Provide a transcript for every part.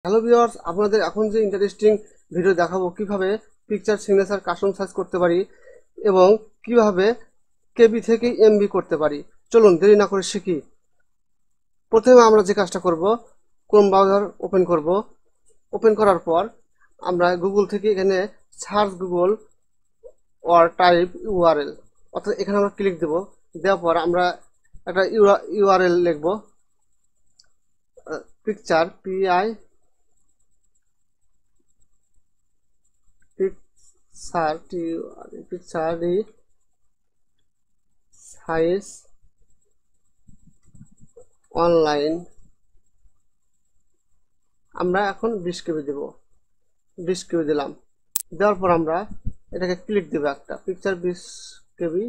Hello viewers, আপনাদের এখন যে ইন্টারেস্টিং ভিডিও দেখাবো কিভাবে পিকচার সিগনেচার কাস্টম সাইজ করতে পারি এবং কিভাবে কেবি থেকে এমবি করতে পারি। চলুন দেরি না করে শিখি। প্রথমে আমরা যে কাজটা করব, ক্রোম ব্রাউজার ওপেন করব। ওপেন করার পর আমরা গুগল থেকে এখানে search Google or type URL, অর্থাৎ এখানে আমরা ক্লিক দেব। দেওয়ার পর আমরা একটা ইউআরএল লিখব, পিকচার পিকচার সাইজ অনলাইন। আমরা এখন 20 কেবি দেব, 20 কেবি দিলাম। দেওয়ার পর আমরা এটাকে ক্লিক দেব, একটা পিকচার 20 কেবি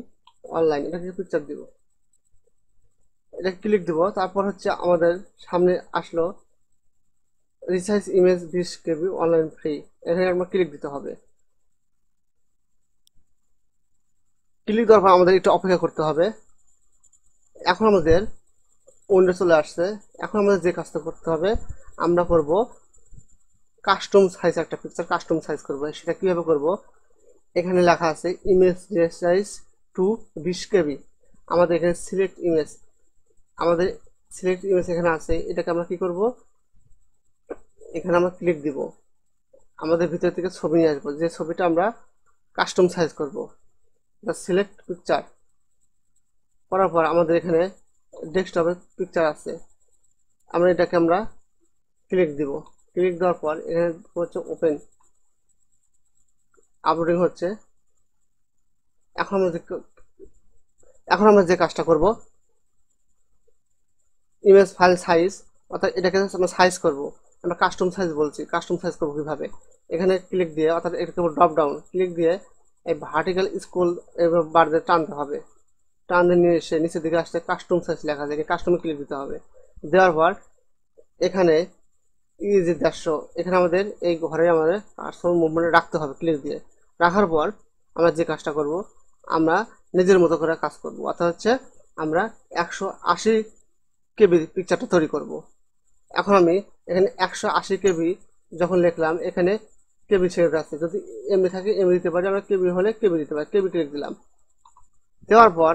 অনলাইন, এটাকে পিকচার দিব, এটা ক্লিক দেব। তারপর হচ্ছে আমাদের সামনে আসলো রিসাইজ ইমেজ 20 কেবি অনলাইন ফ্রি, এখানে আমরা ক্লিক দিতে হবে। ক্লিক দেওয়ার পর আমাদের একটু অপেক্ষা করতে হবে। এখন আমাদের উইন্ডো চলে আসছে। এখন আমাদের যে কাজটা করতে হবে, আমরা করব কাস্টম সাইজ, একটা পিকচার কাস্টম সাইজ করব। সেটা কিভাবে করব, এখানে লেখা আছে ইমেজ সাইজ টু 20 কেবি। আমাদের এখানে সিলেক্ট ইমেজ, আমাদের সিলেক্ট ইমেজ এখানে আছে। এটাকে আমরা কি করব, এখানে আমরা ক্লিক দিব। আমাদের ভিতর থেকে ছবি নিয়ে আসবো, যে ছবিটা আমরা কাস্টম সাইজ করব। সিলেক্ট পিকচার করার পর আমাদের এখানে ডেস্কটপে পিকচার আছে, আমরা এটাকে আমরা ক্লিক দিব। ক্লিক দেওয়ার পর এখানে হচ্ছে ওপেন, আপলোডিং হচ্ছে। এখন আমরা যে কাজটা করব, ইমেজ ফাইল সাইজ, অর্থাৎ এটাকে আমরা সাইজ করব। আমরা কাস্টম সাইজ বলছি, কাস্টম সাইজ করব কিভাবে, এখানে ক্লিক দিয়ে, অর্থাৎ এটাকে ড্রপ ডাউন ক্লিক দিয়ে এই ভার্টিক্যাল স্ক্রল বার দিয়ে টানতে হবে। টান দিয়ে নিয়ে এসে নিচের দিকে আসতে কাস্টম সাইজ লেখা যায়, কাস্টমে ক্লিক দিতে হবে। দেওয়ার পর এখানে ইজি 150, এখানে আমাদের এই ঘরে আমাদের কাস্টম মুভমেন্ট রাখতে হবে। ক্লিক দিয়ে রাখার পর আমরা যে কাজটা করব, আমরা নিজের মতো করে কাজ করব, অর্থাৎ হচ্ছে আমরা 180 কেবি পিকচারটা তৈরি করব। এখন আমি এখানে 180 কেবি যখন লিখলাম, এখানে কেবি ছেড়ে আছে, যদি এমবি থাকে এমবি দিতে পারি, আমরা কেবি হলে কেবি দিতে পারি। কেবি ক্লিক দিলাম। দেওয়ার পর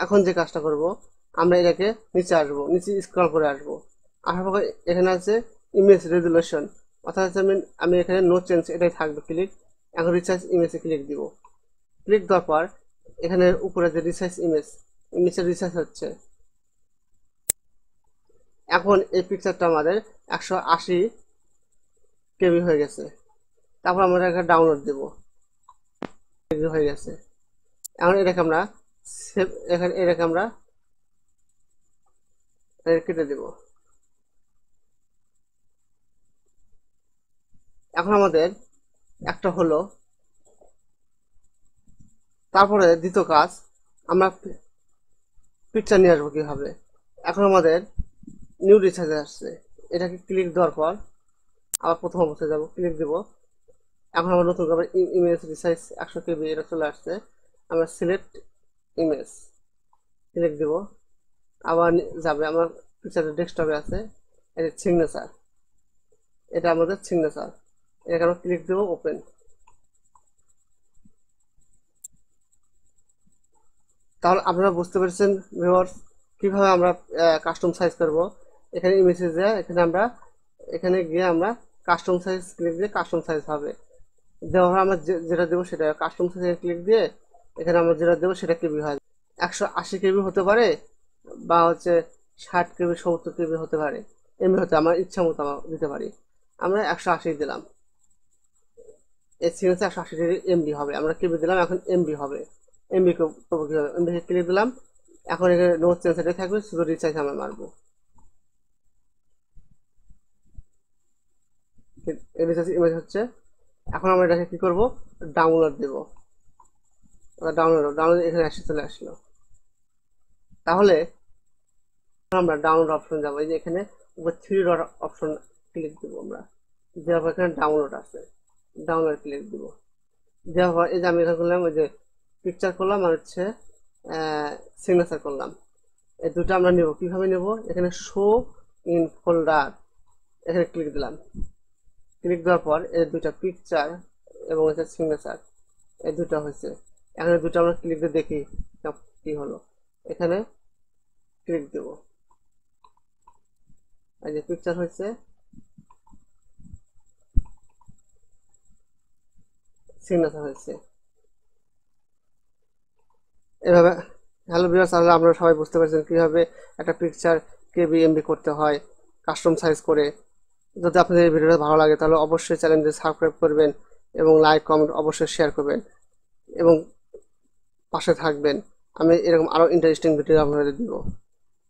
এখন যে কাজটা করব, আমরা এটাকে নিচে আসবো, নিচে স্ক্রল করে আসবো। আসার পর এখানে আছে ইমেজ রেজুলেশন, অর্থাৎ আমি এখানে নো চেঞ্জ এটাই থাকবে। ক্লিক, এখন রিসাইজ ইমেজে ক্লিক দিব। ক্লিক দেওয়ার পর এখানে উপরে যে রিসাইজ ইমেজের রিসাইজ হচ্ছে। এখন এই পিকচারটা আমাদের 180 কেবি হয়ে গেছে। তারপর আমরা এটাকে ডাউনলোড দেব, হয়ে গেছে। এখন এটাকে আমরা সেভ, এটাকে আমরা কেটে দেব। এখন আমাদের একটা হলো। তারপরে দ্বিতীয় কাজ, আমরা পিকচার নিয়ে আসবো কিভাবে। এখন আমাদের নিউ রিসাইজ আসছে, এটাকে ক্লিক দেওয়ার পর আবার প্রথম অবস্থায় যাব, ক্লিক দেব। এখন আমরা নতুন করে ইমেজ রিসাইজ 100 কেবি এটা চলে আসছে। আমরা সিলেক্ট ইমেজ ক্লিক দেব, আবার যাবে আমার পিকচারের ডেস্কটপে আছে, এটা সিগনেচার, এটা আমাদের সিগনেচার। এটাকে আমরা ক্লিক দেব, ওপেন। তাহলে আপনারা বুঝতে পেরেছেন ভিউয়ার্স, কিভাবে আমরা কাস্টম সাইজ করব। এখানে ইমেজে যায়, এখানে গিয়ে আমরা কাস্টম সাইজ ক্লিক দিয়ে কাস্টম সাইজ হবে। দেওয়া হয় আমরা যেটা দেবো সেটা কাস্টম সাইজে ক্লিক দিয়ে এখানে আমরা যেটা দেবো সেটা কেবি হয়। 180 কেবি হতে পারে, বা হচ্ছে 60 কেবি 70 কেবি হতে পারে, এমবি হতে আমার ইচ্ছা মতো দিতে পারি। আমরা 180 দিলাম, এই সিগনেচার 180 এমবি হবে। আমরা কেবি দিলাম, এখন এমবি হবে। এমবি করবো কিভাবে, এমবি ক্লিক দিলাম। এখন এখানে নো চেঞ্জ এটাই থাকবে, শুধু রিচার্জ আমরা মারবো। রিচার্জ ইমেজ হচ্ছে। এখন আমরা এটাকে কি করবো, ডাউনলোড দেব। ডাউনলোড এখানে চলে আসলো। তাহলে আমরা ডাউনলোড অপশন যাবো, এই যে এখানে উপর 3 ডট অপশন ক্লিক দেবো আমরা। দেওয়ার পর এখানে ডাউনলোড আছে, ডাউনলোড ক্লিক দিব। দেওয়ার পর এই যে আমি এখানে করলাম, ওই যে পিকচার করলাম আর হচ্ছে সিগনেচার করলাম, এই দুটো আমরা নেব। কিভাবে নেব, এখানে শো ইন ফোল্ডার, এখানে ক্লিক দিলাম। ক্লিক দেওয়ার পর এই দুইটা পিকচার এবং হচ্ছে সিগনেচার এই দুটো হয়েছে। এখানে দুটো আমরা ক্লিক দিয়ে দেখি কি হলো। এখানে ক্লিক দেব, এই যে পিকচার হয়েছে, সিগনেচার হয়েছে। এভাবে হ্যালো ভিউয়ার্স, তাহলে আপনারা সবাই বুঝতে পারছেন কিভাবে একটা পিকচার কেবি এমবি করতে হয় কাস্টম সাইজ করে। যদি আপনাদের এই ভিডিওটা ভালো লাগে তাহলে অবশ্যই চ্যানেলটি সাবস্ক্রাইব করবেন এবং লাইক কমেন্ট অবশ্যই শেয়ার করবেন এবং পাশে থাকবেন। আমি এরকম আরও ইন্টারেস্টিং ভিডিও আপনাদের দিব।